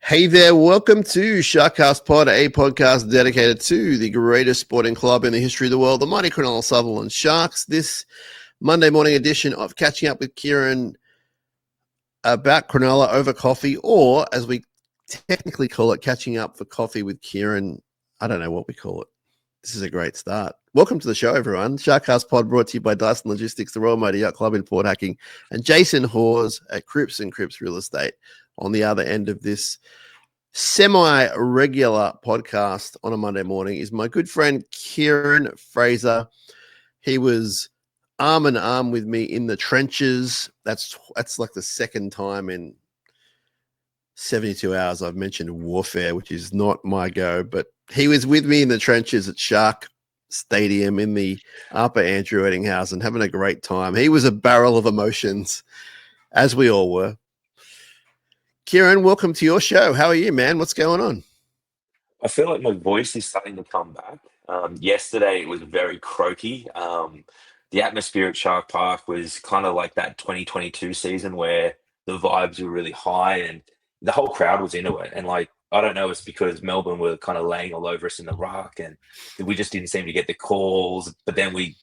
Hey there, welcome to SharkCast Pod, a podcast dedicated to the greatest sporting club in the history of the world, the mighty Cronulla Sharks. This Monday morning edition of Catching Up with Kieran about Cronulla over coffee, or as we technically call it, Catching Up for Coffee with Kieran. I don't know what we call it. This is a great start. Welcome to the show, everyone. SharkCast Pod brought to you by Dyson Logistics, the Royal Motor Yacht Club in Port Hacking, and Jason Hawes at Cripps & Cripps Real Estate on the other end of this semi-regular podcast on a Monday morning is my good friend Kieran Fraser. He was arm in arm with me in the trenches. That's like the second time in 72 hours I've mentioned warfare, which is not my go, but he was with me in the trenches at Shark Stadium in the Upper Andrew Eddinghausen, having a great time. He was a barrel of emotions, as we all were. Kieran, welcome to your show. How are you, man? What's going on? I feel like my voice is starting to come back. Yesterday it was very croaky. The atmosphere at Shark Park was kind of like that 2022 season where the vibes were really high and the whole crowd was into it. And like, I don't know, it's because Melbourne were kind of laying all over us in the ruck and we just didn't seem to get the calls. But then we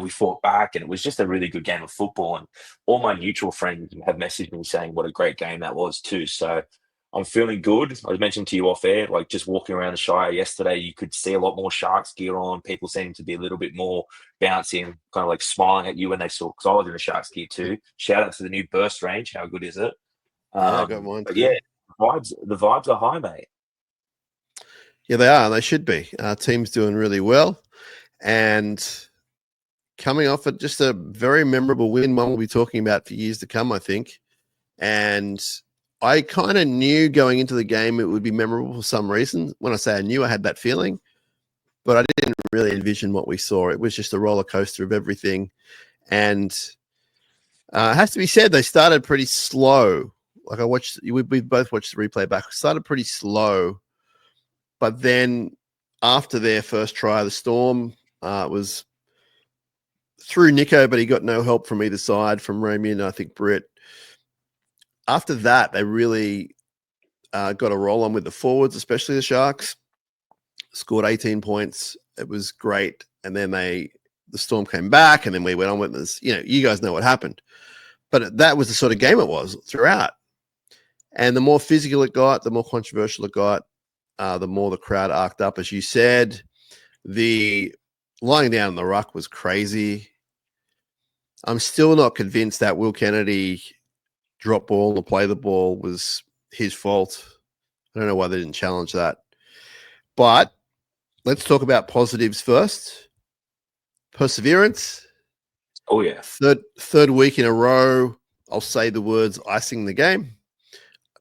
fought back and it was just a really good game of football. And all my neutral friends have messaged me saying what a great game that was too. So I'm feeling good. I mentioned to you off air, like just walking around the Shire yesterday, you could see a lot more Sharks gear on. People seem to be a little bit more bouncy and kind of like smiling at you when they saw, because I was in the Sharks gear too. Shout out to the new Burst range. How good is it? Yeah, I got mine But too. yeah, the vibes are high, mate. Yeah, they are. They should be. Our team's doing really well. And coming off at just a very memorable win, one we'll be talking about for years to come, I think. And I kind of knew going into the game it would be memorable for some reason. When I say I knew, I had that feeling, but I didn't really envision what we saw. It was just a roller coaster of everything. And it has to be said, they started pretty slow. Like we both watched the replay back. Started pretty slow, but then after their first try, the Storm was through Nico, but he got no help from either side, from Ramian and I think Britt. After that, they really got a roll on with the forwards, especially the Sharks. Scored 18 points. It was great. And then the Storm came back, and then we went on with this. You know, you guys know what happened. But that was the sort of game it was throughout. And the more physical it got, the more controversial it got, the more the crowd arced up. As you said, the lying down in the ruck was crazy. I'm still not convinced that Will Kennedy drop ball or play the ball was his fault. I don't know why they didn't challenge that. But let's talk about positives first. Perseverance. Oh yeah. Third week in a row, I'll say the words icing the game,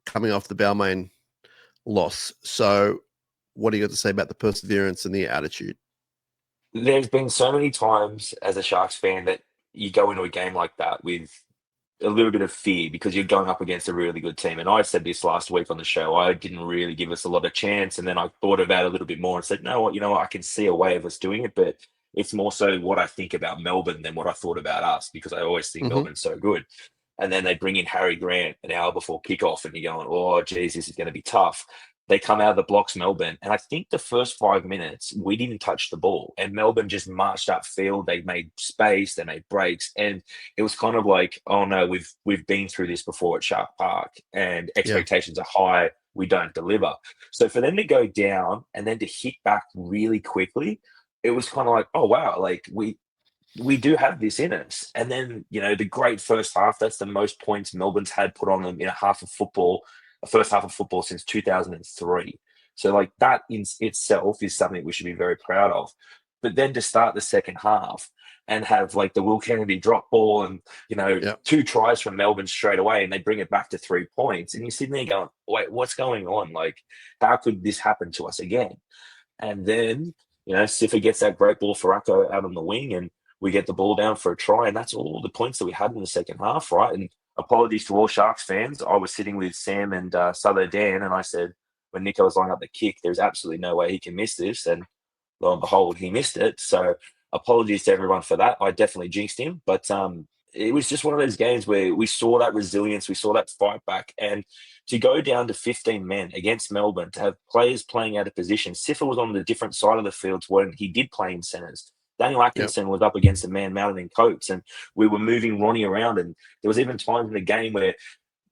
coming off the Balmain loss. So what do you got to say about the perseverance and the attitude? There's been so many times as a Sharks fan that you go into a game like that with a little bit of fear because you're going up against a really good team. And I said this last week on the show. I didn't really give us a lot of chance. And then I thought about it a little bit more and said, no, what, I can see a way of us doing it, but it's more so what I think about Melbourne than what I thought about us, because I always think Melbourne's so good. And then they bring in Harry Grant an hour before kickoff and you're going, oh, geez, this is going to be tough. They come out of the blocks, Melbourne. And I think the first 5 minutes, we didn't touch the ball. And Melbourne just marched upfield. They made space, they made breaks. And it was kind of like, oh no, we've been through this before at Shark Park and expectations are high. We don't deliver. So for them to go down and then to hit back really quickly, it was kind of like, oh wow, like we do have this in us. And then, the great first half, that's the most points Melbourne's had put on them in a first half of football since 2003. So like that in itself is something we should be very proud of. But then to start the second half and have like the Will Kennedy drop ball and, two tries from Melbourne straight away and they bring it back to 3 points. And you're sitting there going, wait, what's going on? Like, how could this happen to us again? And then, Siffer gets that great ball for Racco out on the wing and we get the ball down for a try. And that's all the points that we had in the second half, right? And apologies to all Sharks fans. I was sitting with Sam and Souther Dan, and I said, when Nico was lining up the kick, there's absolutely no way he can miss this. And lo and behold, he missed it. So apologies to everyone for that. I definitely jinxed him. But it was just one of those games where we saw that resilience, we saw that fight back, and to go down to 15 men against Melbourne, to have players playing out of position. Siffer was on the different side of the field to when he did play in centres. Daniel Yep. Atkinson was up against a man mounted in coats, and we were moving Ronnie around. And there was even times in the game where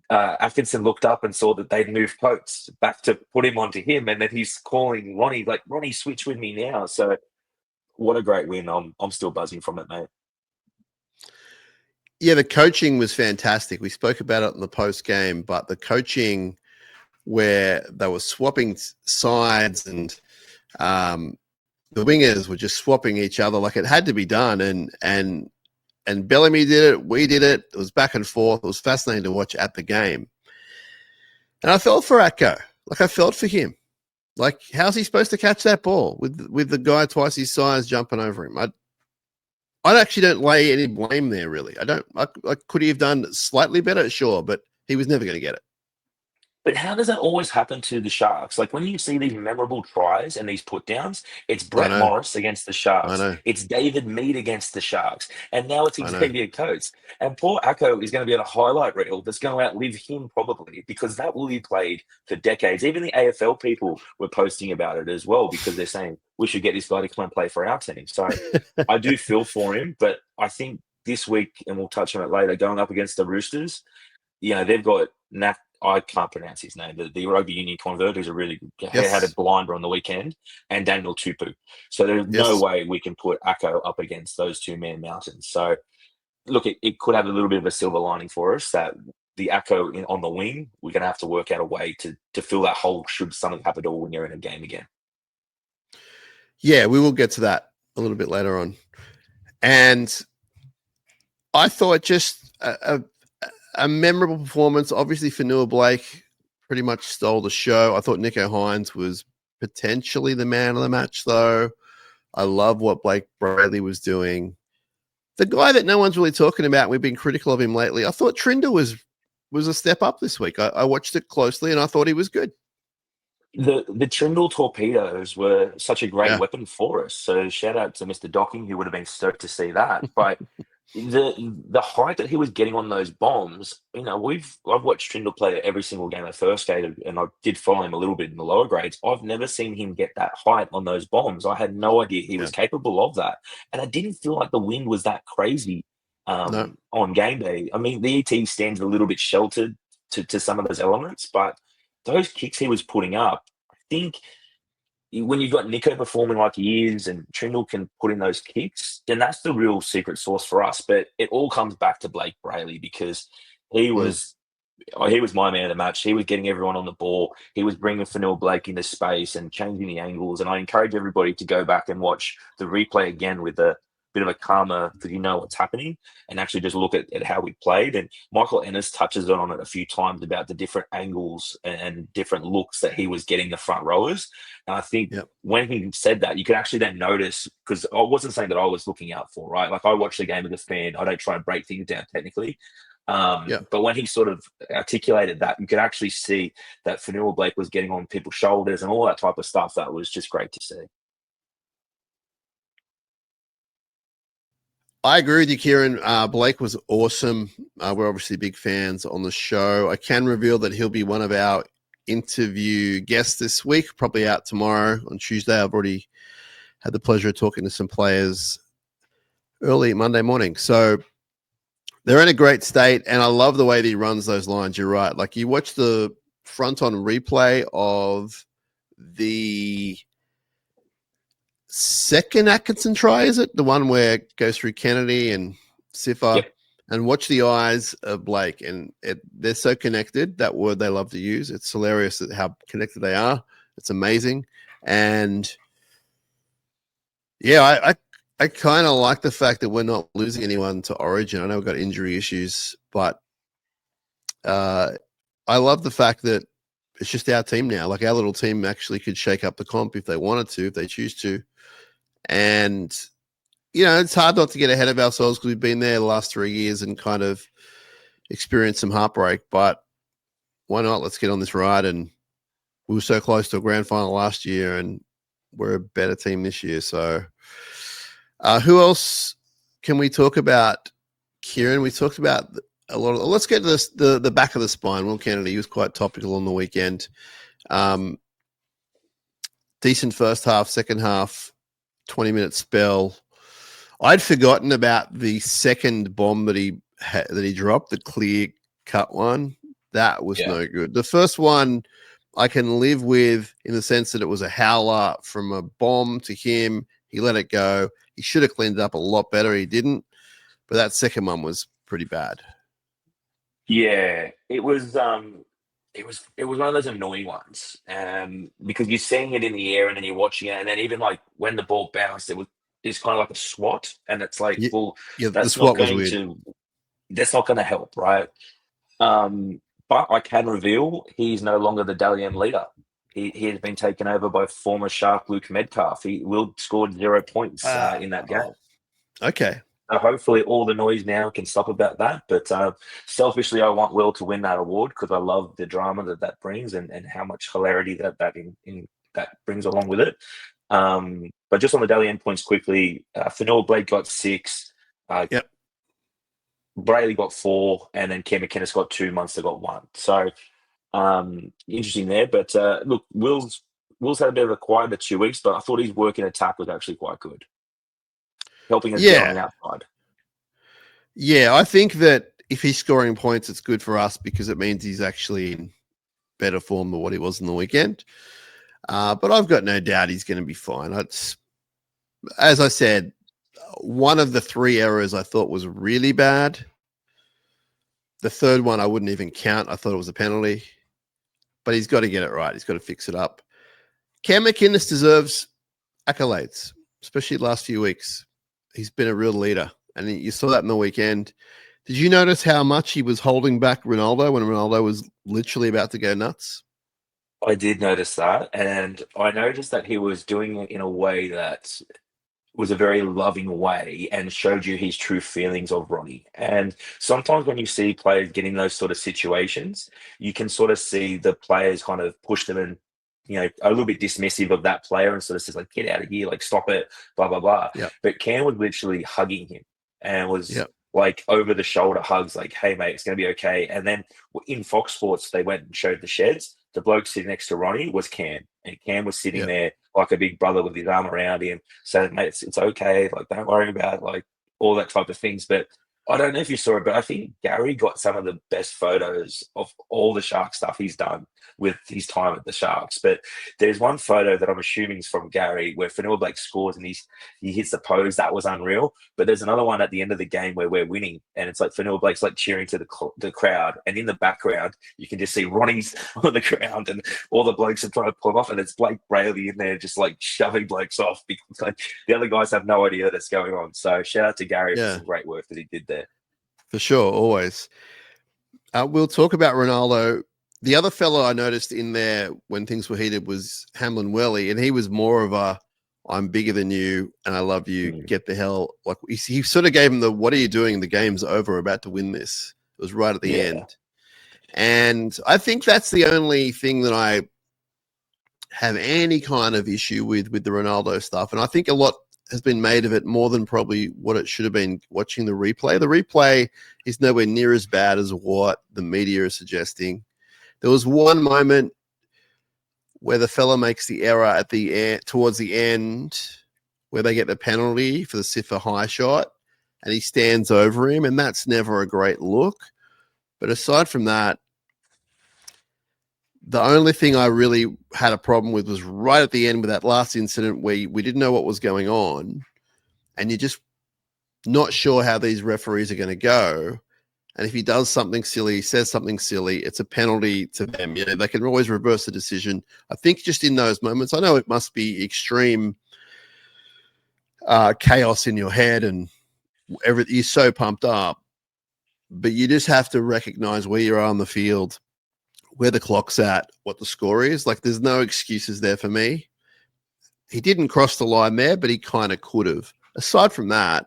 Atkinson looked up and saw that they'd moved Coates back to put him onto him, and then he's calling Ronnie like, "Ronnie, switch with me now." So what a great win! I'm still buzzing from it, mate. Yeah, the coaching was fantastic. We spoke about it in the post game, but the coaching where they were swapping sides and the wingers were just swapping each other, like it had to be done. And Bellamy did it. We did it. It was back and forth. It was fascinating to watch at the game. And I felt for Atko. Like I felt for him. Like how's he supposed to catch that ball with the guy twice his size jumping over him? I actually don't lay any blame there, really. I don't. Could he have done slightly better? Sure, but he was never going to get it. But how does that always happen to the Sharks? Like when you see these memorable tries and these put downs, it's Brett Morris against the Sharks. It's David Mead against the Sharks. And now it's Xavier Coates. And poor Acko is going to be on a highlight reel that's going to outlive him probably, because that will be played for decades. Even the AFL people were posting about it as well, because they're saying we should get this guy to come and play for our team. So I do feel for him, but I think this week, and we'll touch on it later, going up against the Roosters, they've got I can't pronounce his name, the rugby union convert, who's a really had a blinder on the weekend, and Daniel Tupu. So there's no way we can put Acko up against those two man mountains. So look, it could have a little bit of a silver lining for us that the Acko on the wing, we're going to have to work out a way to fill that hole should something happen to when you're in a game again. Yeah, we will get to that a little bit later on. And I thought just a memorable performance. Obviously, Fonua-Blake pretty much stole the show. I thought Nicho Hynes was potentially the man of the match, though. I love what Blake Brayley was doing. The guy that no one's really talking about, we've been critical of him lately, I thought Trinder was a step up this week. I watched it closely, and I thought he was good. The Trindle torpedoes were such a great weapon for us. So shout out to Mr. Docking, who would have been stoked to see that. But the height that he was getting on those bombs, I've watched Trindle play every single game at first grade, and I did follow him a little bit in the lower grades. I've never seen him get that height on those bombs. I had no idea he was capable of that. And I didn't feel like the wind was that crazy on game day. I mean, the ET stands a little bit sheltered to some of those elements, but those kicks he was putting up, I think when you've got Nicho performing like he is and Trindle can put in those kicks, then that's the real secret sauce for us. But it all comes back to Blake Brayley, because he was my man of the match. He was getting everyone on the ball. He was bringing Fonua-Blake into space and changing the angles. And I encourage everybody to go back and watch the replay again with a bit of a calmer, because you know what's happening, and actually just look at how we played. And Michael Ennis touches on it a few times about the different angles and different looks that he was getting the front rowers. And I think when he said that, you could actually then notice, because I wasn't saying that I was looking out for, right? Like I watch the game as a fan. I don't try and break things down technically. But when he sort of articulated that, you could actually see that Fonua-Blake was getting on people's shoulders and all that type of stuff. That was just great to see. I agree with you, Kieran. Blake was awesome. We're obviously big fans on the show. I can reveal that he'll be one of our interview guests this week, probably out tomorrow on Tuesday. I've already had the pleasure of talking to some players early Monday morning. So they're in a great state, and I love the way that he runs those lines. You're right. Like you watch the front-on replay of the second Atkinson try, is it? The one where it goes through Kennedy and Siffer, and watch the eyes of Blake. And they're so connected, that word they love to use. It's hilarious how connected they are. It's amazing. And yeah, I kind of like the fact that we're not losing anyone to Origin. I know we've got injury issues, but I love the fact that it's just our team now. Like our little team actually could shake up the comp if they wanted to, if they choose to. And, it's hard not to get ahead of ourselves because we've been there the last 3 years and kind of experienced some heartbreak. But why not? Let's get on this ride. And we were so close to a grand final last year, and we're a better team this year. So who else can we talk about, Kieran, we talked about a lot of. Let's get to this, the back of the spine. Will Kennedy, he was quite topical on the weekend. Decent first half, second half, 20-minute spell. I'd forgotten about the second bomb that he dropped, the clear cut one. That was no good. The first one I can live with in the sense that it was a howler from a bomb to him. He let it go. He should have cleaned it up a lot better. He didn't. But that second one was pretty bad. Yeah, it was one of those annoying ones, because you're seeing it in the air and then you're watching it, and then even like when the ball bounced, it's kind of like a swat, and it's like, well, the that's swat not was going weird. to help, right? But I can reveal he's no longer the Dally M leader. He has been taken over by former Shark Luke Metcalf. Will scored 0 points in that game. Okay. So hopefully all the noise now can stop about that. But selfishly, I want Will to win that award because I love the drama that brings and how much hilarity that brings along with it. But just on the Dally M points quickly, Fanua Blake got 6. Yep. Brayley got 4, and then Cam McInnes got 2. Munster got 1. So interesting there. But look, Will's had a bit of a quieter 2 weeks, but I thought his work in attack was actually quite good, helping us get on the outside. Yeah, I think that if he's scoring points, it's good for us because it means he's actually in better form than what he was in the weekend. But I've got no doubt he's going to be fine. As I said, one of the 3 errors I thought was really bad. The third one I wouldn't even count. I thought it was a penalty. But he's got to get it right. He's got to fix it up. Cam McInnes deserves accolades, especially the last few weeks. He's been a real leader. And you saw that in the weekend. Did you notice how much he was holding back Ronaldo when Ronaldo was literally about to go nuts? I did notice that. And I noticed that he was doing it in a way that was a very loving way and showed you his true feelings of Ronnie. And sometimes when you see players get in those sort of situations, you can sort of see the players kind of push them and, a little bit dismissive of that player and sort of says like, get out of here, like stop it, blah, blah, blah. Yep. But Cam was literally hugging him and was like over the shoulder hugs, like, hey mate, it's going to be okay. And then in Fox Sports, they went and showed the sheds. The bloke sitting next to Ronnie was Cam, and Cam was sitting there like a big brother with his arm around him, saying, mate, it's okay, like don't worry about it, like all that type of things. But I don't know if you saw it, but I think Gary got some of the best photos of all the Shark stuff he's done with his time at the Sharks. But there's one photo that I'm assuming is from Gary where Fanua Blake scores and he hits the pose. That was unreal. But there's another one at the end of the game where we're winning, and it's like Fanua Blake's like cheering to the crowd, and in the background you can just see Ronnie's on the ground and all the blokes are trying to pull him off, and it's Blake Brayley in there just like shoving blokes off because like, the other guys have no idea that's going on. So shout out to Gary for some great work that he did there. For sure, always. We'll talk about Ronaldo. The other fellow I noticed in there when things were heated was Hamlin Welly, and he was more of a, I'm bigger than you and I love you, get the hell. Like he sort of gave him the, what are you doing? The game's over, we're about to win this. It was right at the end. And I think that's the only thing that I have any kind of issue with the Ronaldo stuff. And I think a lot has been made of it more than probably what it should have been watching the replay. The replay is nowhere near as bad as what the media is suggesting. There was one moment where the fella makes the error at the end, towards the end, where they get the penalty for the Sifa high shot, and he stands over him, and that's never a great look. But aside from that, the only thing I really had a problem with was right at the end with that last incident where we didn't know what was going on, and you're just not sure how these referees are going to go. And if he does something silly, says something silly, it's a penalty to them. You know, they can always reverse the decision. I think just in those moments, I know it must be extreme chaos in your head and everything. You're so pumped up, but you just have to recognize where you are on the field, where the clock's at, what the score is. Like, there's no excuses there for me. He didn't cross the line there, but he kind of could have. Aside from that,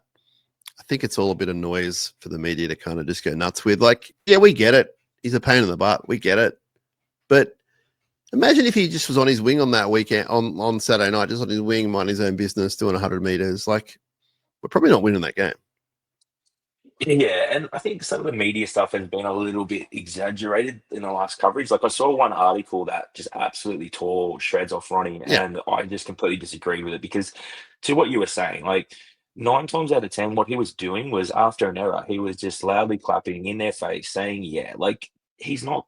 I think it's all a bit of noise for the media to kind of just go nuts with. Like, yeah, we get it. He's a pain in the butt. We get it. But imagine if he just was on his wing on that weekend, on Saturday night, just on his wing, minding his own business, doing 100 meters. Like, we're probably not winning that game. Yeah, and I think some of the media stuff has been a little bit exaggerated in the last coverage. Like I saw one article that just absolutely tore shreds off Ronnie, Yeah, and I just completely disagree with it because, to what you were saying, like 9 times out of 10, what he was doing was after an error, he was just loudly clapping in their face, saying, "Yeah," like he's not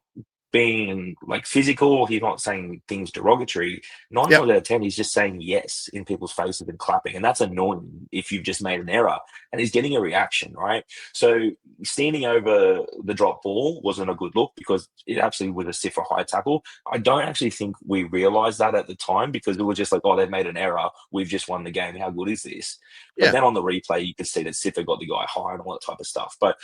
being like physical, he's not saying things derogatory. Nine yep, times out of 10, he's just saying yes in people's faces and clapping, and that's annoying if you've just made an error and he's getting a reaction, right? So standing over the drop ball wasn't a good look because it actually was a stiffer high tackle. I don't actually think we realized that at the time because it was just like, oh, they've made an error. We've just won the game. How good is this? But yeah, then on the replay, you could see that Siffer got the guy high and all that type of stuff. But,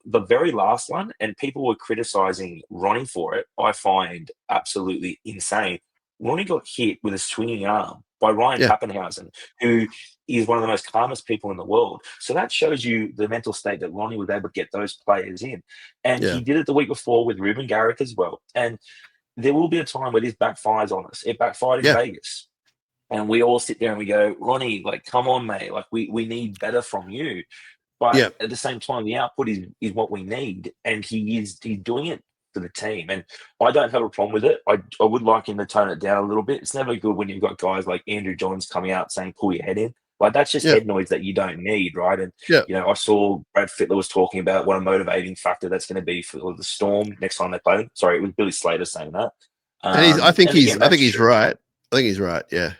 the very last one, and people were criticizing Ronnie for it, I find absolutely insane. Ronnie got hit with a swinging arm by Ryan yeah, Pappenhausen, who is one of the most calmest people in the world. So that shows you the mental state that Ronnie was able to get those players in. And yeah, he did it the week before with Ruben Garrick as well. And there will be a time where this backfires on us. It backfired in yeah, Vegas. And we all sit there and we go, Ronnie, like, come on, mate. Like, we need better from you. But yeah. at the same time, the output is what we need. And he's doing it for the team. And I don't have a problem with it. I would like him to tone it down a little bit. It's never good when you've got guys like Andrew Johns coming out saying, pull your head in. Like, that's just Yeah, head noise that you don't need, right? And, yeah, I saw Brad Fittler was talking about what a motivating factor that's going to be for the Storm next time they play them. Sorry, it was Billy Slater saying that. and And again, I that's think he's true. right. I think he's right. Yeah,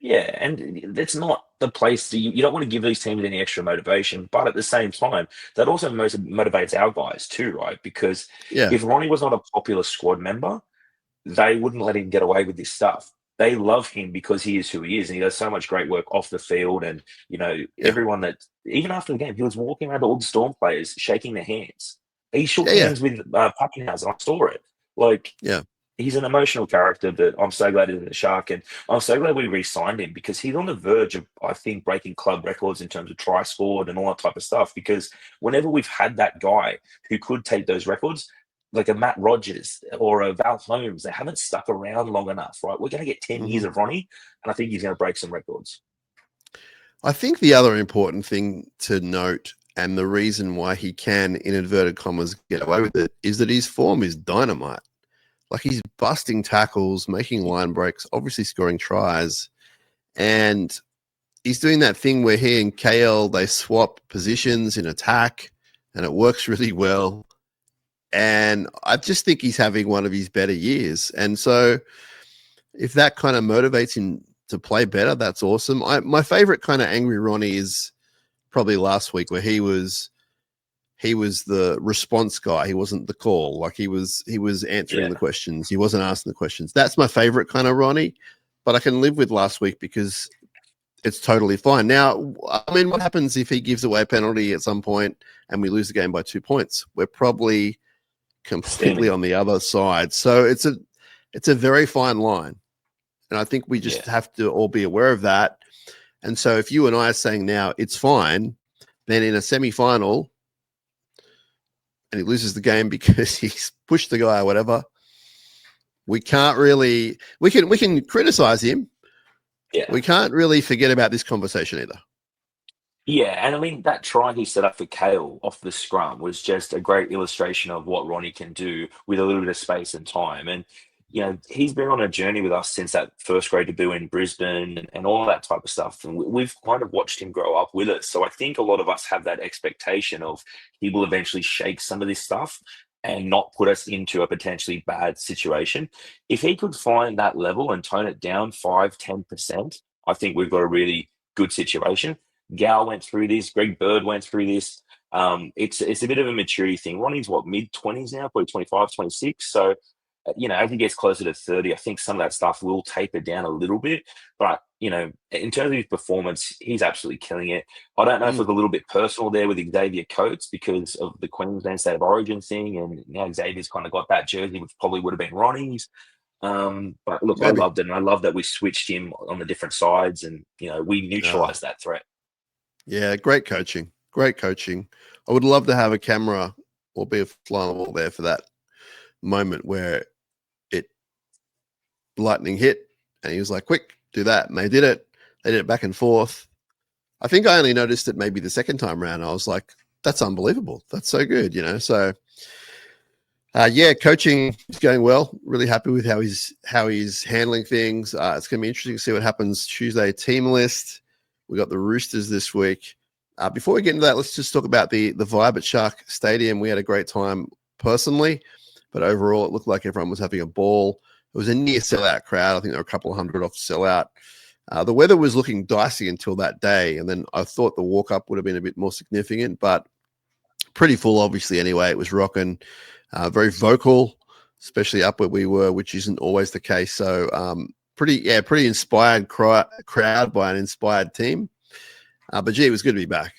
Yeah, and that's not the place that you don't want to give these teams any extra motivation, but at the same time, that also motivates our guys too, right? Because yeah, if Ronnie was not a popular squad member, they wouldn't let him get away with this stuff. They love him because he is who he is, and he does so much great work off the field. And yeah, everyone that even after the game, he was walking around to all the Storm players, shaking their hands. He shook yeah, yeah, hands with Pappenhausen. I saw it. Like yeah. he's an emotional character, but I'm so glad he's a Shark, and I'm so glad we re-signed him because he's on the verge of, I think, breaking club records in terms of try scored and all that type of stuff. Because whenever we've had that guy who could take those records, like a Matt Rogers or a Val Holmes, they haven't stuck around long enough, right? We're going to get 10 Hmm. years of Ronnie, and I think he's going to break some records. I think the other important thing to note, and the reason why he can, in inverted commas, get away with it, is that his form is dynamite. Like he's busting tackles, making line breaks, obviously scoring tries, and he's doing that thing where he and KL they swap positions in attack, and it works really well. And I just think he's having one of his better years. And so, if that kind of motivates him to play better, that's awesome. My favorite kind of angry Ronnie is probably last week where he was the response guy. He wasn't the call. Like he was answering Yeah, the questions. He wasn't asking the questions. That's my favorite kind of Ronnie. But I can live with last week because it's totally fine. Now, I mean, what happens if he gives away a penalty at some point and we lose the game by 2 points? We're probably completely steaming. on the other side. So it's a very fine line. And I think we just Yeah, have to all be aware of that. And so if you and I are saying now it's fine, then in a semi-final and he loses the game because he's pushed the guy or whatever, we can't really we can criticize him. yeah. We can't really forget about this conversation either. Yeah, and I mean that try he set up for Kale off the scrum was just a great illustration of what Ronnie can do with a little bit of space and time. And he's been on a journey with us since that first grade debut in Brisbane and all that type of stuff. And we've kind of watched him grow up with us. So I think a lot of us have that expectation of he will eventually shake some of this stuff and not put us into a potentially bad situation. If he could find that level and tone it down 5-10%, I think we've got a really good situation. Gal went through this. Greg Bird went through this. It's a bit of a maturity thing. Ronnie's what, mid-20s now, probably 25, 26. So, as he gets closer to 30, I think some of that stuff will taper down a little bit. But, in terms of his performance, he's absolutely killing it. I don't know if it Mm, was a little bit personal there with Xavier Coates because of the Queensland State of Origin thing. And now Xavier's kind of got that jersey, which probably would have been Ronnie's. But look, I maybe. loved it. And I love that we switched him on the different sides and, we Uh, neutralized that threat. yeah, great coaching. Great coaching. I would love to have a camera or be a fly on the wall there for that moment where it lightning hit and he was like, quick, do that. And they did it. They did it back and forth. I think I only noticed it maybe the second time round. I was like, that's unbelievable. That's so good, you know. So, coaching is going well. Really happy with how he's handling things. It's going to be interesting to see what happens Tuesday team list. We got the Roosters this week. Before we get into that, let's just talk about the vibe at Shark Stadium. We had a great time personally, but overall it looked like everyone was having a ball. It was a near sellout crowd. I think there were a couple of hundred off sellout. The weather was looking dicey until that day, and then I thought the walk-up would have been a bit more significant, but pretty full, obviously, anyway. It was rocking, very vocal, especially up where we were, which isn't always the case. So pretty inspired crowd by an inspired team. But, gee, it was good to be back.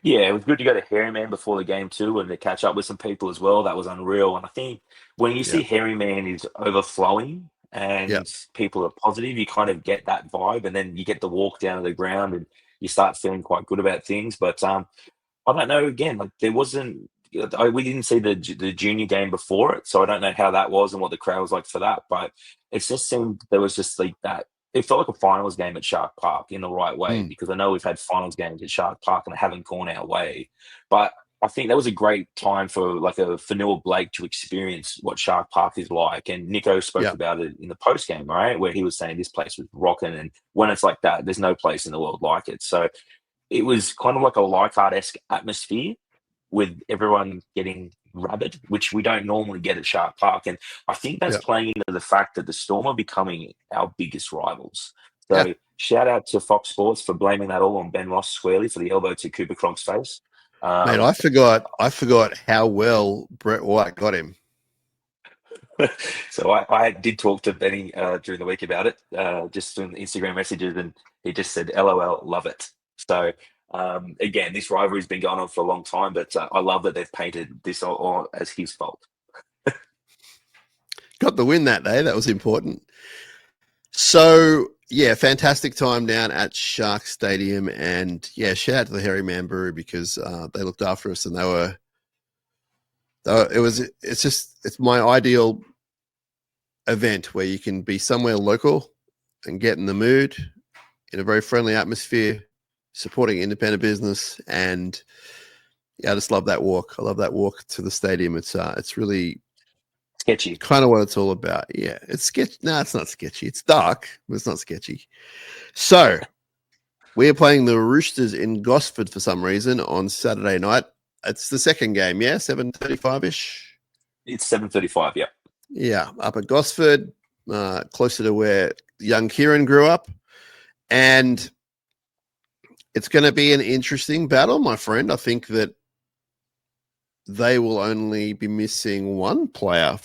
Yeah, it was good to go to Hairy Man before the game too, and to catch up with some people as well. That was unreal. And I think when you see Hairy Man is overflowing and people are positive, you kind of get that vibe, and then you get the walk down to the ground and you start feeling quite good about things. But I don't know. Again, like we didn't see the junior game before it, so I don't know how that was and what the crowd was like for that. But it just seemed there was just like that. It felt like a finals game at Shark Park in the right way, because I know we've had finals games at Shark Park and they haven't gone our way. But I think that was a great time for Fanua Blake to experience what Shark Park is like. And Nico spoke about it in the post game, right, where he was saying this place was rocking, and when it's like that, there's no place in the world like it. So it was kind of like a Leichhardt-esque atmosphere with everyone getting rabid, which we don't normally get at Shark Park. And I think that's playing into the fact that the Storm are becoming our biggest rivals. So shout out to Fox Sports for blaming that all on Ben Ross squarely for the elbow to Cooper Cronk's face. Mate, I forgot how well Brett White got him. So I did talk to Benny during the week about it, just in Instagram messages, and he just said, LOL, love it. So again, this rivalry's been going on for a long time, but I love that they've painted this all as his fault. Got the win that day. That was important. So, fantastic time down at Shark Stadium. And, shout out to the Hairy Man Brewery, because they looked after us, and it's my ideal event where you can be somewhere local and get in the mood in a very friendly atmosphere, supporting independent business. And I just love that walk. I love that walk to the stadium. It's really sketchy, kind of what it's all about. Yeah, it's sketchy. No, it's not sketchy. It's dark, but it's not sketchy. So we are playing the Roosters in Gosford for some reason on Saturday night. It's the second game, 7:35-ish. It's 7:35, yeah. Yeah, up at Gosford, closer to where young Kieran grew up. And it's going to be an interesting battle, my friend. I think that they will only be missing one player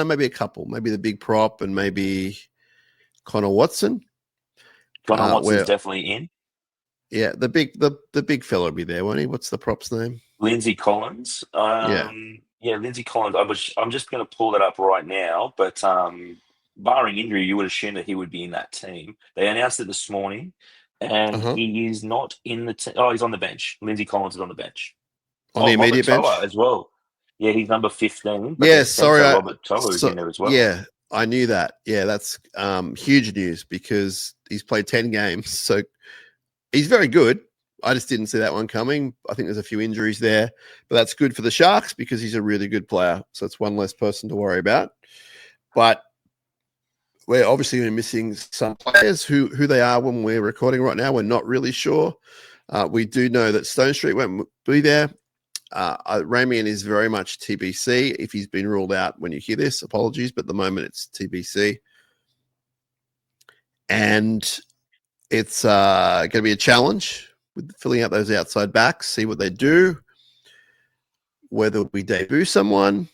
maybe a couple. Maybe the big prop and maybe Connor Watson. Connor Watson's definitely in. Yeah, the big fella will be there, won't he? What's the prop's name? Lindsay Collins. Lindsay Collins. I'm just going to pull that up right now, but barring injury, you would assume that he would be in that team. They announced it this morning, and he is not in the team. Oh, he's on the bench. Lindsay Collins is on the bench. On the immediate bench? As well. Yeah, he's number 15. Yeah, sorry. Robert Toa is in there as well. Yeah, I knew that. Yeah, that's huge news, because he's played 10 games. So he's very good. I just didn't see that one coming. I think there's a few injuries there, but that's good for the Sharks because he's a really good player. So it's one less person to worry about. But we're obviously missing some players. Who they are when we're recording right now, we're not really sure. We do know that Stone Street won't be there. Ramian is very much TBC. If he's been ruled out when you hear this, apologies, but at the moment it's TBC. And it's going to be a challenge with filling out those outside backs, see what they do, whether we debut someone,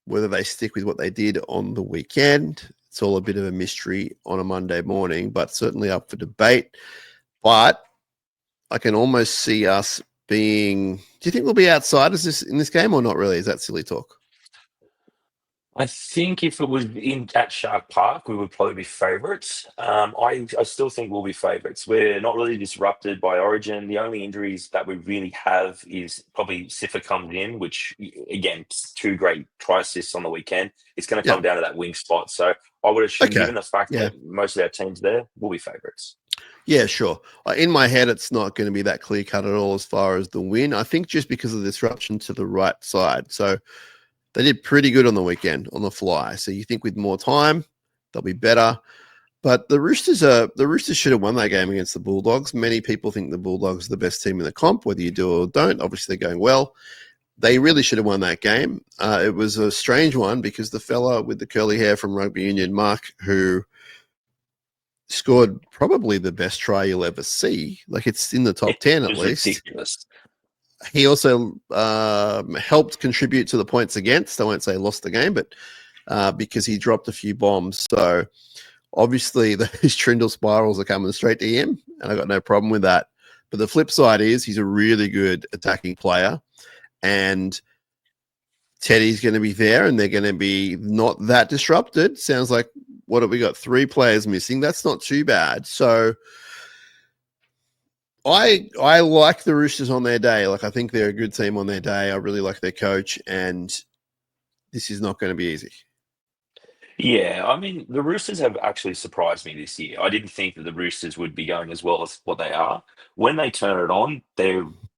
whether they stick with what they did on the weekend. It's all a bit of a mystery on a Monday morning, but certainly up for debate. But I can almost see us being... Do you think we'll be outsiders in this game or not really? Is that silly talk? I think if it was at Shark Park, we would probably be favourites. I still think we'll be favourites. We're not really disrupted by Origin. The only injuries that we really have is probably Sifa comes in, which, again, 2 great try assists on the weekend. It's going to come down to that wing spot. So I would assume, given the fact that most of our team's there, we'll be favourites. Yeah, sure. In my head, it's not going to be that clear cut at all as far as the win. I think just because of the disruption to the right side. So they did pretty good on the weekend on the fly. So you think with more time, they'll be better. But the Roosters should have won that game against the Bulldogs. Many people think the Bulldogs are the best team in the comp, whether you do or don't. Obviously, they're going well. They really should have won that game. It was a strange one because the fella with the curly hair from Rugby Union, Mark, who scored probably the best try you'll ever see. Like it's in the top 10 at least. Ridiculous. He also helped contribute to the points against. I won't say lost the game, but because he dropped a few bombs. So obviously those Trindle spirals are coming straight to him, and I got no problem with that. But the flip side is he's a really good attacking player, and Teddy's going to be there, and they're going to be not that disrupted. Sounds like, what have we got? 3 players missing. That's not too bad. So I like the Roosters on their day. Like I think they're a good team on their day. I really like their coach, and this is not going to be easy. Yeah, I mean, the Roosters have actually surprised me this year. I didn't think that the Roosters would be going as well as what they are. When they turn it on,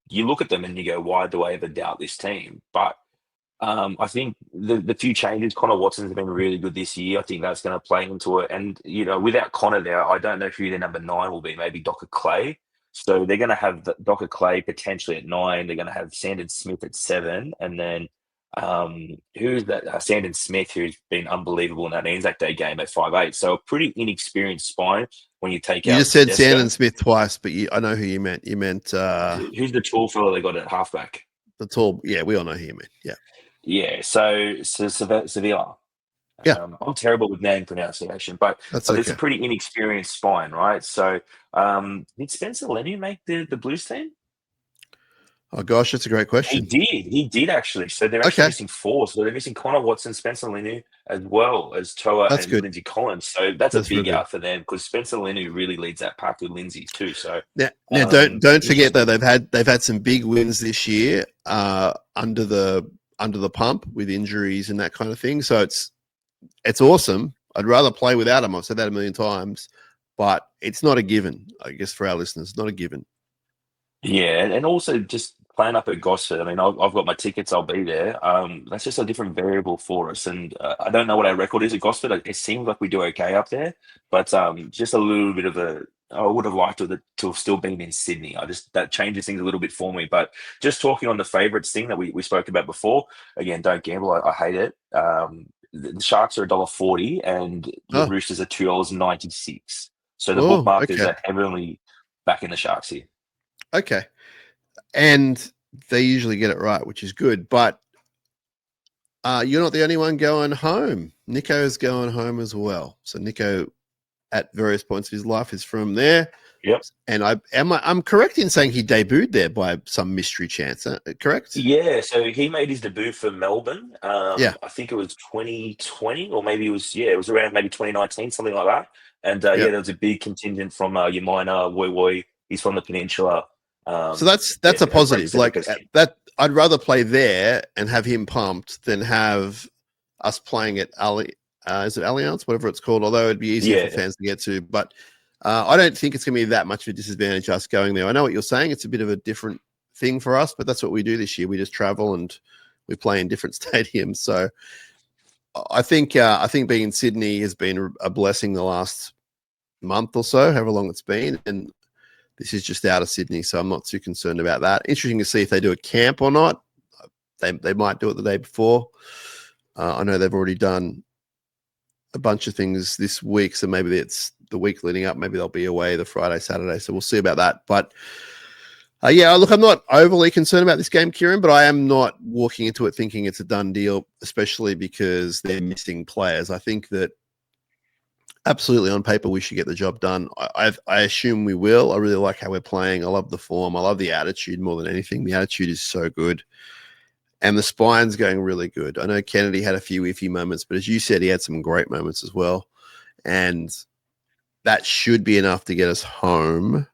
you look at them and you go, why do I ever doubt this team? But I think the few changes, Connor Watson's been really good this year. I think that's going to play into it. And, without Connor there, I don't know who their number 9 will be, maybe Docker Clay. So they're going to have Docker Clay potentially at 9. They're going to have Sandon Smith at 7. And then who's that? Sandon Smith, who's been unbelievable in that Anzac Day game at 5'8". So a pretty inexperienced spine when you take out. You just said Sandon Smith twice, but I know who you meant. You meant who's the tall fellow they got at halfback? The tall, yeah, we all know who you meant. Yeah. Yeah, so Sevilla. Yeah. I'm terrible with name pronunciation, but it's a pretty inexperienced spine, right? So did Spencer Leniu make the Blues team? Oh, gosh, that's a great question. He did actually. So they're actually missing 4. So they're missing Connor Watson, Spencer Leniu, as well as Toa and Lindsay Collins. So that's a big out for them because Spencer Leniu really leads that pack with Lindsay too. So now don't forget though they've had some big wins this year under the pump with injuries and that kind of thing. So it's awesome. I'd rather play without him. I've said that a million times, but it's not a given. I guess for our listeners, not a given. Yeah, and also just playing up at Gosford. I mean, I've got my tickets. I'll be there. That's just a different variable for us. And I don't know what our record is at Gosford. It seems like we do okay up there, but just a little bit of I would have liked to have still been in Sydney. That changes things a little bit for me. But just talking on the favourites thing that we spoke about before. Again, don't gamble. I hate it. The Sharks are $1.40 and the Roosters are $2.96. So the bookmakers are heavily back in the Sharks here. Okay. And they usually get it right, which is good. But you're not the only one going home. Nico's going home as well. So Nico, at various points of his life, is from there. Yep. And I'm correct in saying he debuted there by some mystery chance, correct? Yeah, so he made his debut for Melbourne. I think it was 2020 or maybe it was around maybe 2019, something like that. And there was a big contingent from Yamina, Woy. He's from the Peninsula. So that's a positive. Like that, I'd rather play there and have him pumped than have us playing at is it Allianz, whatever it's called? Although it'd be easier for fans to get to, but I don't think it's going to be that much of a disadvantage us going there. I know what you're saying; it's a bit of a different thing for us, but that's what we do this year. We just travel and we play in different stadiums. So I think being in Sydney has been a blessing the last month or so, however long it's been, and this is just out of Sydney, so I'm not too concerned about that. Interesting to see if they do a camp or not. They might do it the day before. I know they've already done a bunch of things this week, so maybe it's the week leading up. Maybe they'll be away the Friday, Saturday, so we'll see about that. But look, I'm not overly concerned about this game, Kieran, but I am not walking into it thinking it's a done deal, especially because they're missing players. I think that absolutely, on paper, we should get the job done. I assume we will. I really like how we're playing. I love the form. I love the attitude more than anything. The attitude is so good. And the spine's going really good. I know Kennedy had a few iffy moments, but as you said, he had some great moments as well. And that should be enough to get us home.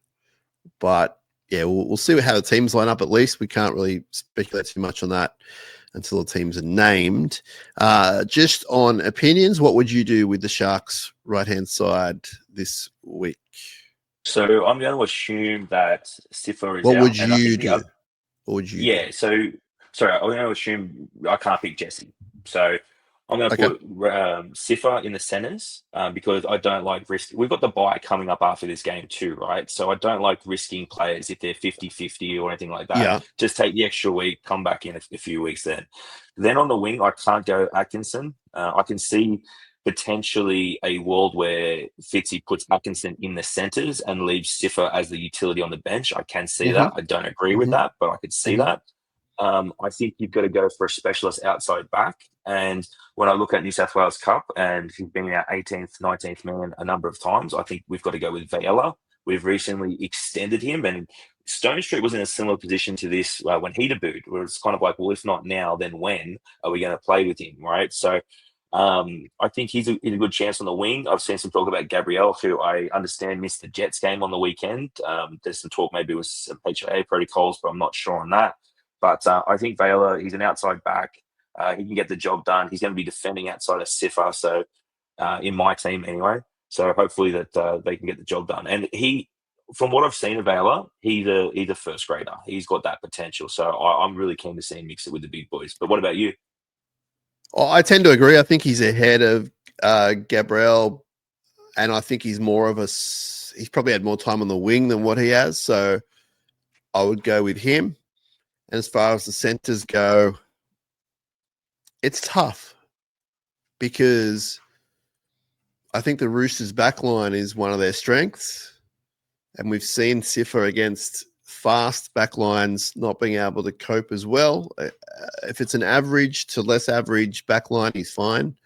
But, yeah, we'll see how the teams line up at least. We can't really speculate too much on that until the teams are named. Just on opinions, what would you do with the Sharks' right-hand side this week? So I'm going to assume that Sifa is What out, would and I you think the do? other. What would you do? Yeah, so sorry, I'm going to assume I can't pick Jesse. So I'm going to Okay. put Sifa in the centers because I don't like risk. We've got the bye coming up after this game too, right? So I don't like risking players if they're 50-50 or anything like that. Yeah. Just take the extra week, come back in a few weeks then. Then on the wing, I can't go Atkinson. I can see potentially a world where Fitzy puts Atkinson in the centres and leaves Sifa as the utility on the bench. I can see Mm-hmm. that. I don't agree with Mm-hmm. that, but I could see Mm-hmm. that. I think you've got to go for a specialist outside back. And when I look at New South Wales Cup, and he's been our 18th, 19th man a number of times, I think we've got to go with Vela. We've recently extended him, and Stone Street was in a similar position to this when he debuted, where it's kind of like, well, if not now, then when are we going to play with him, right? So I think he's a good chance on the wing. I've seen some talk about Gabriel, who I understand missed the Jets game on the weekend. There's some talk maybe with some HIA protocols, but I'm not sure on that. But I think Vela, he's an outside back. He can get the job done. He's going to be defending outside of Sifa, so in my team anyway. So hopefully that they can get the job done. And he, from what I've seen of Vela, he's a first grader. He's got that potential. So I'm really keen to see him mix it with the big boys. But what about you? Oh, I tend to agree. I think he's ahead of Gabriel, and I think he's more of a. He's probably had more time on the wing than what he has, so I would go with him. And as far as the centers go, it's tough because I think the Roosters' backline is one of their strengths, and we've seen Sifa against fast backlines not being able to cope as well. If it's an average to less average backline, he's fine.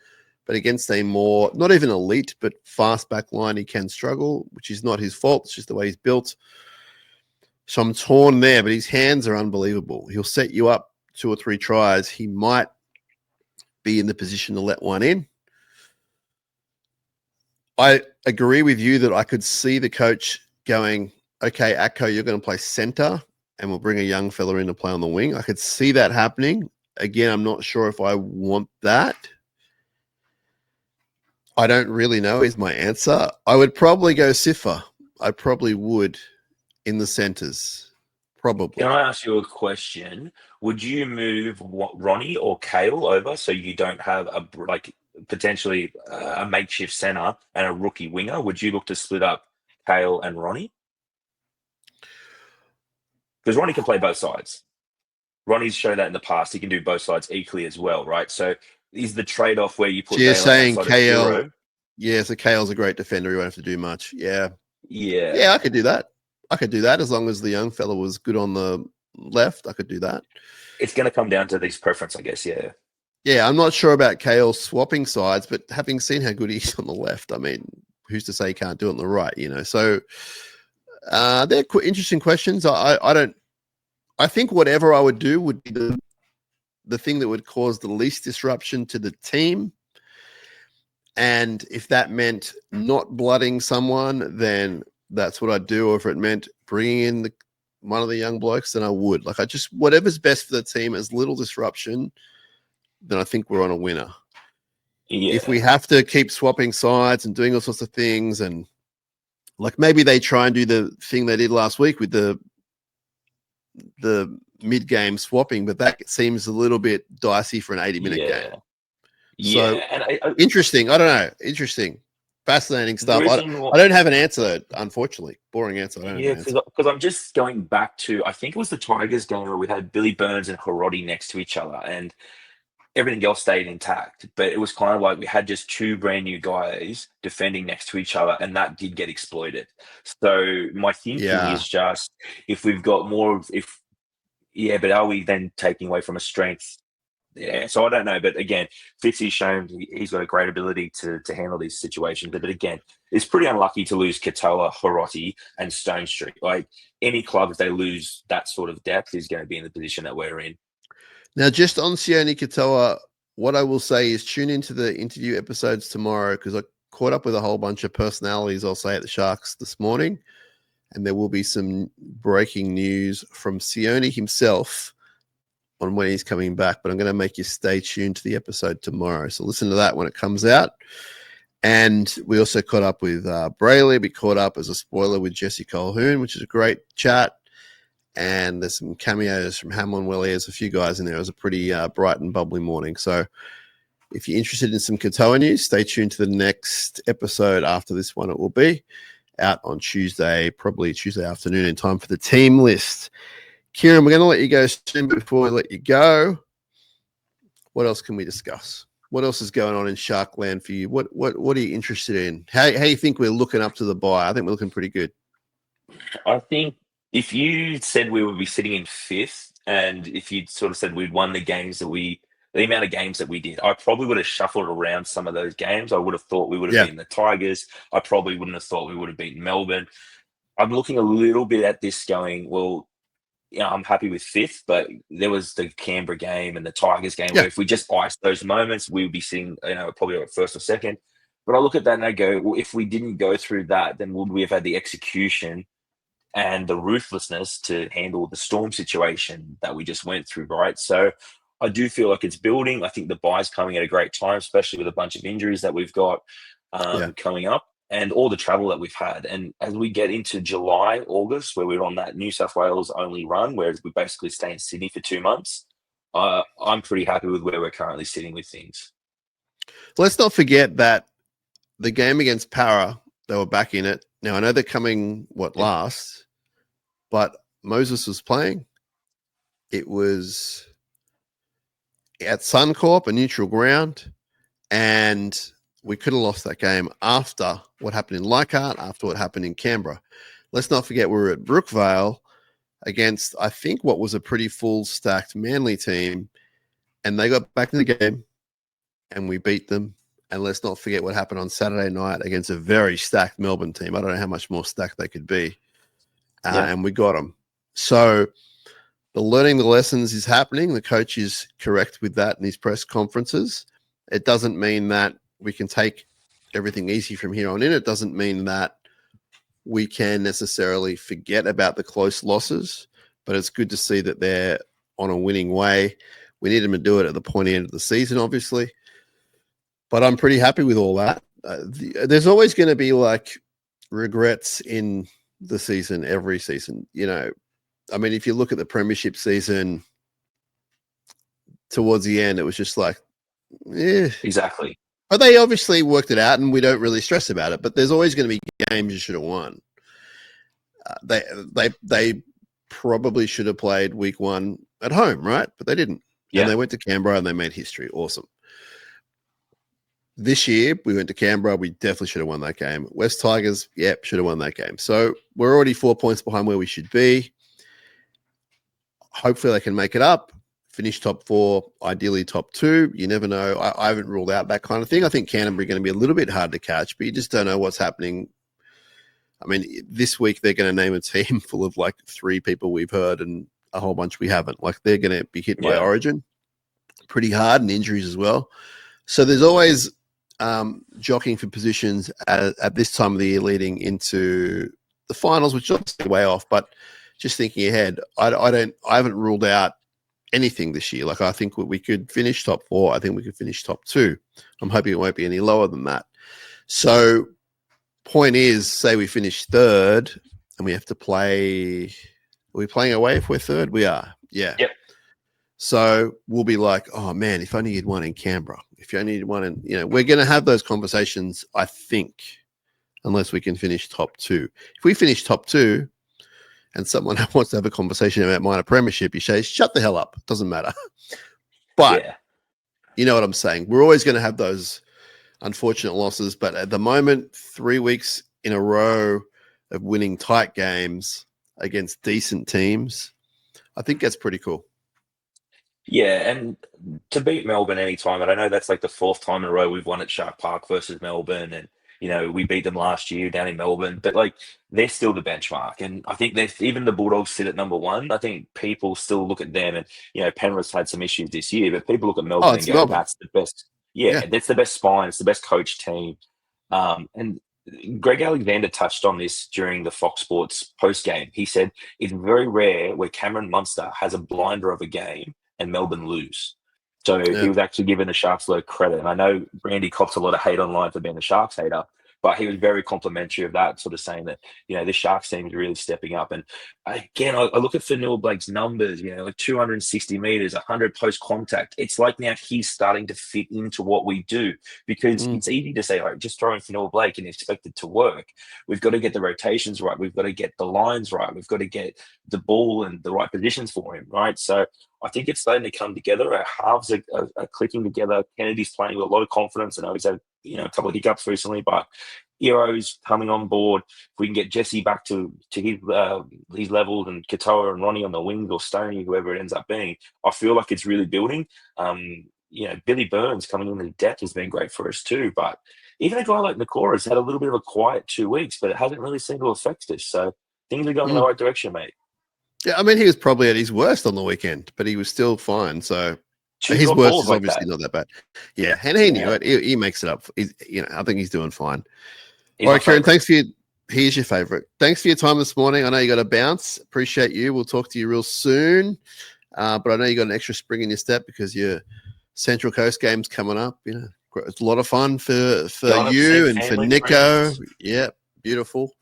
But against a more, not even elite, but fast backline, he can struggle, which is not his fault. It's just the way he's built. So I'm torn there, but his hands are unbelievable. He'll set you up 2 or 3 tries. He might be in the position to let one in. I agree with you that I could see the coach going, okay, Atco, you're going to play center and we'll bring a young fella in to play on the wing. I could see that happening. Again, I'm not sure if I want that. I don't really know is my answer. I would probably go Sifa. I probably would in the centers. Can Probably. I ask you a question? Would you move Ronnie or Kale over so you don't have a like potentially a makeshift center and a rookie winger? Would you look to split up Kale and Ronnie? Because Ronnie can play both sides. Ronnie's shown that in the past. He can do both sides equally as well, right? So is the trade-off where you So put you're Vela saying outside of KL, Hero? yeah, so KL's a great defender. He won't have to do much. Yeah. Yeah, Yeah. I could do that. I could do that as long as the young fella was good on the left. I could do that. It's going to come down to these preference, I guess. Yeah. Yeah, I'm not sure about Kale swapping sides, but having seen how good he is on the left, I mean, who's to say he can't do it on the right, you know? So they're interesting questions. I don't, I think whatever I would do would be the thing that would cause the least disruption to the team. And if that meant not blooding someone, then that's what I'd do. Or if it meant bringing in one of the young blokes, then I would. Like, I just, whatever's best for the team, as little disruption, then I think we're on a winner. If we Yeah. have to keep swapping sides and doing all sorts of things, and like maybe they try and do the thing they did last week with the mid-game swapping, but that seems a little bit dicey for an 80-minute game. Yeah. So Yeah. And interesting. I don't know. Interesting. Fascinating the stuff. reason I don't have an answer, unfortunately. Boring answer. I don't have Yeah, an answer. because I'm just going back to I think it was the Tigers game where we had Billy Burns and Hiroti next to each other, and everything else stayed intact. But it was kind of like we had just two brand new guys defending next to each other, and that did get exploited. So my thinking Yeah. is just if we've got more of if yeah, but are we then taking away from a strength? Yeah, so I don't know, but again, Fitzy's shown he's got a great ability to handle these situations. But again, it's pretty unlucky to lose Katoa, Hiroti, and Stone Street. Like any club, if they lose that sort of depth, is going to be in the position that we're in. Now, just on Sione Katoa, what I will say is tune into the interview episodes tomorrow because I caught up with a whole bunch of personalities, I'll say, at the Sharks this morning. And there will be some breaking news from Sione himself on when he's coming back. But I'm going to make you stay tuned to the episode tomorrow. So listen to that when it comes out. And we also caught up with Brayley. We caught up as a spoiler with Jesse Colhoun, which is a great chat. And there's some cameos from Hamlin Willie. There's a few guys in there. It was a pretty bright and bubbly morning. So if you're interested in some Katoa news, stay tuned to the next episode after this one. It will be out on Tuesday, probably Tuesday afternoon, in time for the team list. Kieran, we're going to let you go soon. Before we let you go, what else can we discuss? What else is going on in Sharkland for you? What are you interested in? How you think we're looking up to the bye? I think we're looking pretty good. I think if you said we would be sitting in fifth, and if you'd sort of said we'd won the amount of games that we did, I probably would have shuffled around some of those games. I would have thought we would have beaten the Tigers. I probably wouldn't have thought we would have beaten Melbourne. I'm looking a little bit at this going, well, I'm happy with fifth, but there was the Canberra game and the Tigers game where if we just iced those moments, we would be sitting, probably at first or second. But I look at that and I go, well, if we didn't go through that, then would we have had the execution and the ruthlessness to handle the Storm situation that we just went through, right? So I do feel like it's building. I think the bye's coming at a great time, especially with a bunch of injuries that we've got coming up and all the travel that we've had. And as we get into July, August, where we're on that New South Wales only run, where we basically stay in Sydney for 2 months, I'm pretty happy with where we're currently sitting with things. Let's not forget that the game against Para, they were back in it. Now, I know they're coming last, but Moses was playing. It was at Suncorp, a neutral ground, and we could have lost that game after what happened in Leichhardt, after what happened in Canberra. Let's not forget we were at Brookvale against, I think, what was a pretty full-stacked Manly team, and they got back in the game, and we beat them. And let's not forget what happened on Saturday night against a very stacked Melbourne team. I don't know how much more stacked they could be. And we got them. So the learning the lessons is happening. The coach is correct with that in his press conferences. It doesn't mean that we can take everything easy from here on in. It doesn't mean that we can necessarily forget about the close losses, but it's good to see that they're on a winning way. We need them to do it at the pointy end of the season, obviously. But I'm pretty happy with all that. There's always going to be regrets in the season, every season. I mean, if you look at the premiership season, towards the end, it was just Exactly. But they obviously worked it out, and we don't really stress about it. But there's always going to be games you should have won. They probably should have played week 1 at home, right? But they didn't. Yeah. And they went to Canberra and they made history. Awesome. This year, we went to Canberra. We definitely should have won that game. West Tigers, should have won that game. So we're already 4 points behind where we should be. Hopefully they can make it up, finish top 4, ideally top 2. You never know. I haven't ruled out that kind of thing. I think Canterbury are going to be a little bit hard to catch, but you just don't know what's happening. I mean, this week they're going to name a team full of 3 people we've heard and a whole bunch we haven't. They're going to be hit by Origin pretty hard, and injuries as well. So there's always jockeying for positions at this time of the year leading into the finals, which is obviously way off. But just thinking ahead, I haven't ruled out anything this year. I think we could finish top 4. I think we could finish top 2. I'm hoping it won't be any lower than that. So point is, say we finish 3rd and we have to play. Are we playing away if we're 3rd? We are. Yeah. Yep. So we'll be like, oh man, if only you'd won in Canberra. If you only had won in, we're going to have those conversations, I think, unless we can finish top 2. If we finish top 2 and someone wants to have a conversation about minor premiership, you say, shut the hell up. It doesn't matter. But you know what I'm saying? We're always going to have those unfortunate losses. But at the moment, 3 weeks in a row of winning tight games against decent teams, I think that's pretty cool. Yeah, and to beat Melbourne anytime, and I know that's the 4th time in a row we've won at Shark Park versus Melbourne, and we beat them last year down in Melbourne, but they're still the benchmark, and I think even the Bulldogs sit at number 1. I think people still look at them, and Penrith's had some issues this year, but people look at Melbourne and go, Melbourne. That's the best. Yeah, that's the best spine. It's the best coach team, and Greg Alexander touched on this during the Fox Sports post game. He said it's very rare where Cameron Munster has a blinder of a game and Melbourne lose. So he Yeah. was actually giving the Sharks a lot of credit. And I know Brandy cops a lot of hate online for being a Sharks hater, but he was very complimentary of that, sort of saying that, this Sharks team is really stepping up. And again, I look at Fanua Blake's numbers, like 260 meters, 100 post contact. It's like now he's starting to fit into what we do, because it's easy to say, all right, just throw in Fanua Blake and expect it to work. We've got to get the rotations right. We've got to get the lines right. We've got to get the ball in the right positions for him, right? So I think it's starting to come together. Our halves are clicking together. Kennedy's playing with a lot of confidence. I know he's had a couple of hiccups recently, but Hero's coming on board. If we can get Jesse back to his levels, and Katoa and Ronnie on the wings, or Stoney, whoever it ends up being, I feel like it's really building. Billy Burns coming in the depth has been great for us too. But even a guy like Nakora has had a little bit of a quiet 2 weeks, but it hasn't really seemed to affect us. So things are going in the right direction, mate. Yeah, I mean, he was probably at his worst on the weekend, but he was still fine. So his worst is obviously not that bad. Yeah, and he knew it. He makes it up. I think he's doing fine. All right, Kieran, thanks for your. Here's your favorite. Thanks for your time this morning. I know you got to bounce. Appreciate you. We'll talk to you real soon. But I know you got an extra spring in your step because your Central Coast game's coming up. It's a lot of fun for you and for Nico. Yeah, beautiful.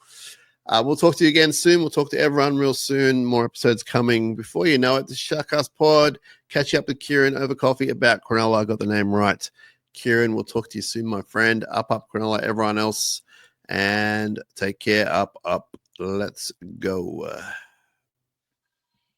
We'll talk to you again soon. We'll talk to everyone real soon. More episodes coming. Before you know it, the SharkCast pod. Catch up with Kieran over coffee about Cronulla. I got the name right. Kieran, we'll talk to you soon, my friend. Up Cronulla, everyone else. And take care. Up. Let's go.